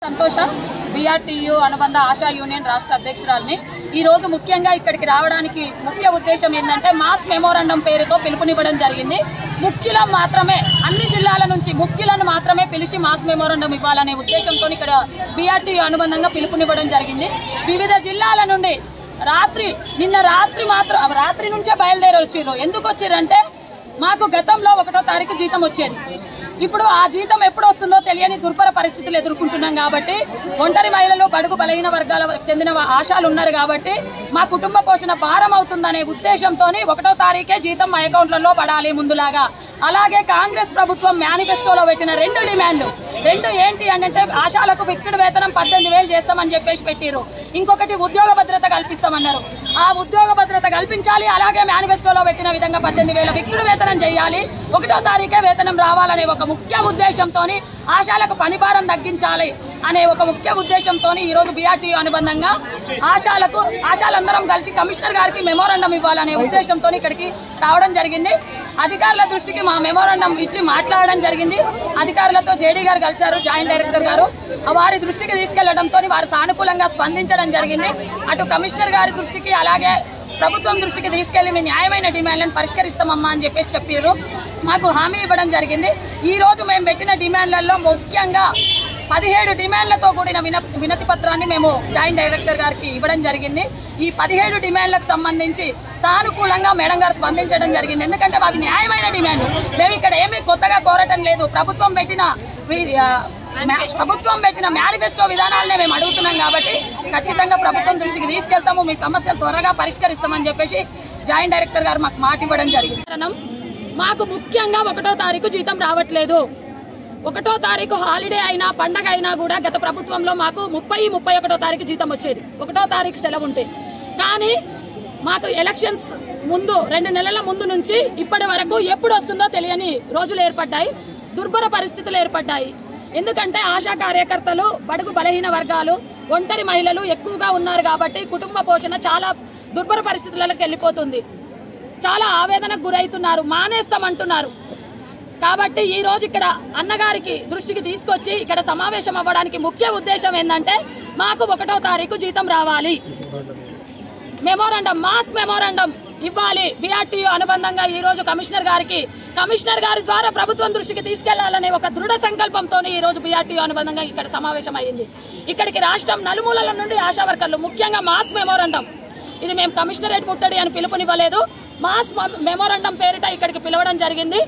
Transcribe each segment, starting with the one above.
సంతోష బీఆర్టీయూ అనుబంధ ఆశా యూనియన్ రాష్ట్ర అధ్యక్షురాలిని ఈ రోజు ముఖ్యంగా ఇక్కడికి రావడానికి ముఖ్య ఉద్దేశం ఏంటంటే మాస్ మెమోరాండం పేరుతో పిలుపునివ్వడం జరిగింది. ముఖ్యులను మాత్రమే అన్ని జిల్లాల నుంచి ముఖ్యులను మాత్రమే పిలిచి మాస్ మెమోరాండం ఇవ్వాలనే ఉద్దేశంతో ఇక్కడ బీఆర్టీయూ అనుబంధంగా పిలుపునివ్వడం జరిగింది. వివిధ జిల్లాల నుండి నిన్న రాత్రి నుంచే బయలుదేరి వచ్చారు. ఎందుకు వచ్చారంటే మాకు గతంలో 1వ తారీఖు జీతం వచ్చేది. ఇప్పుడు ఆ జీతం ఎప్పుడు వస్తుందో తెలియని దుర్భర పరిస్థితులు ఎదుర్కొంటున్నాం కాబట్టి ఒంటరి మహిళలు బడుగు బలహీన వర్గాలకు చెందిన ఆశాలు ఉన్నారు కాబట్టి మా కుటుంబ పోషణ భారం అవుతుందనే ఉద్దేశంతో 1వ తారీఖే జీతం మా అకౌంట్లలో పడాలి ముందులాగా. అలాగే కాంగ్రెస్ ప్రభుత్వం మేనిఫెస్టోలో పెట్టిన 2 డిమాండ్లు ఏంటి అంటే ఆశాలకు ఫిక్స్డ్ వేతనం 18,000 చేస్తామని చెప్పేసి పెట్టిరు. ఇంకొకటి ఉద్యోగ భద్రత కల్పిస్తామన్నారు. ఆ ఉద్యోగ భద్రత కల్పించాలి. అలాగే మేనిఫెస్టోలో పెట్టిన విధంగా 18,000 ఫిక్స్డ్ వేతనం చేయాలి. 1వ తారీఖే వేతనం రావాలనే ఒక ముఖ్య ఉద్దేశంతో ఆశాలకు పనిభారం తగ్గించాలి అనే ఒక ముఖ్య ఉద్దేశంతో ఈరోజు బీఆర్టీయూ అనుబంధంగా ఆశాలందరం కలిసి కమిషనర్ గారికి మెమోరాండం ఇవ్వాలనే ఉద్దేశంతో ఇక్కడికి రావడం జరిగింది. అధికారుల దృష్టికి మా మెమోరాండం ఇచ్చి మాట్లాడడం జరిగింది. అధికారులతో జేడీ గారు కలిశారు, జాయింట్ డైరెక్టర్ గారు. వారి దృష్టికి తీసుకెళ్లడంతో వారు సానుకూలంగా స్పందించడం జరిగింది. అటు కమిషనర్ గారి దృష్టికి అలాగే ప్రభుత్వం దృష్టికి తీసుకెళ్లి మీ న్యాయమైన డిమాండ్లను పరిష్కరిస్తామమ్మా అని చెప్పారు. మాకు హామీ ఇవ్వడం జరిగింది. ఈ రోజు మేము పెట్టిన డిమాండ్లలో ముఖ్యంగా 17 డిమాండ్లతో కూడిన వినతి పత్రాన్ని మేము జాయింట్ డైరెక్టర్ గారికి ఇవ్వడం జరిగింది. ఈ 17 డిమాండ్లకు సంబంధించి సానుకూలంగా మేడం గారు స్పందించడం జరిగింది. ఎందుకంటే మాకు న్యాయమైన డిమాండ్, మేము ఇక్కడ ఏమీ కొత్తగా కోరటం లేదు. ప్రభుత్వం పెట్టిన మేనిఫెస్టో విధానాలనే మేము అడుగుతున్నాం కాబట్టి ఖచ్చితంగా ప్రభుత్వం దృష్టికి తీసుకెళ్తాము, మీ సమస్యలు త్వరగా పరిష్కరిస్తామని చెప్పేసి జాయింట్ డైరెక్టర్ గారు మాకు మాట ఇవ్వడం జరిగింది. మాకు ముఖ్యంగా 1వ తారీఖు జీతం రావట్లేదు. 1వ తారీఖు హాలిడే అయినా పండగ అయినా కూడా గత ప్రభుత్వంలో మాకు 30-31వ తారీఖు జీతం వచ్చేది. 1వ తారీఖు సెలవు ఉంటే కానీ మాకు ఎలక్షన్స్ ముందు 2 నెలల ముందు నుంచి ఇప్పటి వరకు ఎప్పుడు వస్తుందో తెలియని రోజులు ఏర్పడ్డాయి, దుర్భర పరిస్థితులు ఏర్పడ్డాయి. ఎందుకంటే ఆశా కార్యకర్తలు బడుగు బలహీన వర్గాలు ఒంటరి మహిళలు ఎక్కువగా ఉన్నారు కాబట్టి కుటుంబ పోషణ చాలా దుర్భర పరిస్థితులకు వెళ్ళిపోతుంది. చాలా ఆవేదనకు గురవుతున్నారు, మానేస్తామంటున్నారు. కాబట్టి ఈ రోజు ఇక్కడ అన్నగారికి దృష్టికి తీసుకొచ్చి ఇక్కడ సమావేశం అవ్వడానికి ముఖ్య ఉద్దేశం ఏంటంటే మాకు 1వ తారీఖు జీతం రావాలి, మెమోరాండం మాస్ మెమోరాండం ఇవ్వాలి. బీఆర్టీయూ అనుబంధంగా ఈ రోజు కమిషనర్ గారి ద్వారా ప్రభుత్వం దృష్టికి తీసుకెళ్లాలనే ఒక దృఢ సంకల్పంతో ఈ రోజు బీఆర్టీయూ అనుబంధంగా ఇక్కడ సమావేశం అయ్యింది. ఇక్కడికి రాష్ట్రం నలుమూలల నుండి ఆశా వర్కర్లు ముఖ్యంగా మాస్ మెమోరాండం, ఇది మేము కమిషనరేట్ ముట్టడి అని పిలుపునివ్వలేదు, మాస్ మెమోరాండం పేరిట ఇక్కడికి పిలవడం జరిగింది.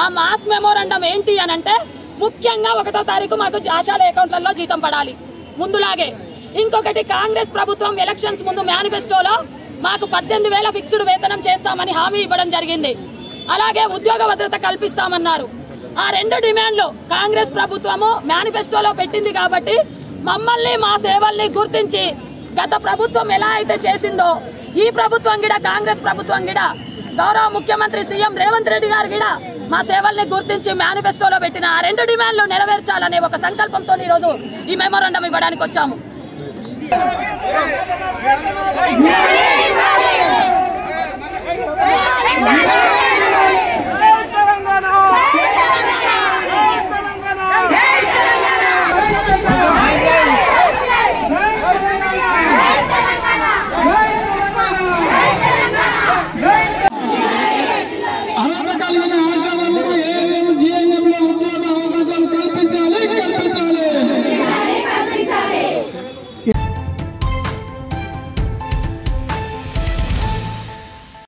ఆ మాస్ మెమోరాండం ఏంటి అనంటే ముఖ్యంగా 1వ తారీఖు మాకు ఆశాల అకౌంట్లలో జీతం పడాలి ముందులాగే. ఇంకొకటి కాంగ్రెస్ ప్రభుత్వం ఎలక్షన్స్ ముందు మేనిఫెస్టోలో మాకు 18,000 ఫిక్స్డ్ వేతనం చేస్తామని హామీ ఇవ్వడం జరిగింది. అలాగే ఉద్యోగ భద్రత కల్పిస్తామన్నారు. ఆ 2 డిమాండ్లు కాంగ్రెస్ ప్రభుత్వము మేనిఫెస్టోలో పెట్టింది కాబట్టి మమ్మల్ని మా సేవల్ని గుర్తించి గత ప్రభుత్వం ఎలా అయితే చేసిందో ఈ ప్రభుత్వం గిడ కాంగ్రెస్ ప్రభుత్వం గిడ గౌరవ ముఖ్యమంత్రి సీఎం రేవంత్ రెడ్డి గారు గిడ మా సేవల్ని గుర్తించి మేనిఫెస్టోలో పెట్టిన ఆ 2 డిమాండ్లు నెరవేర్చాలనే ఒక సంకల్పంతో ఈ రోజు ఈ మెమోరాండం ఇవ్వడానికి వచ్చాము. Yeah.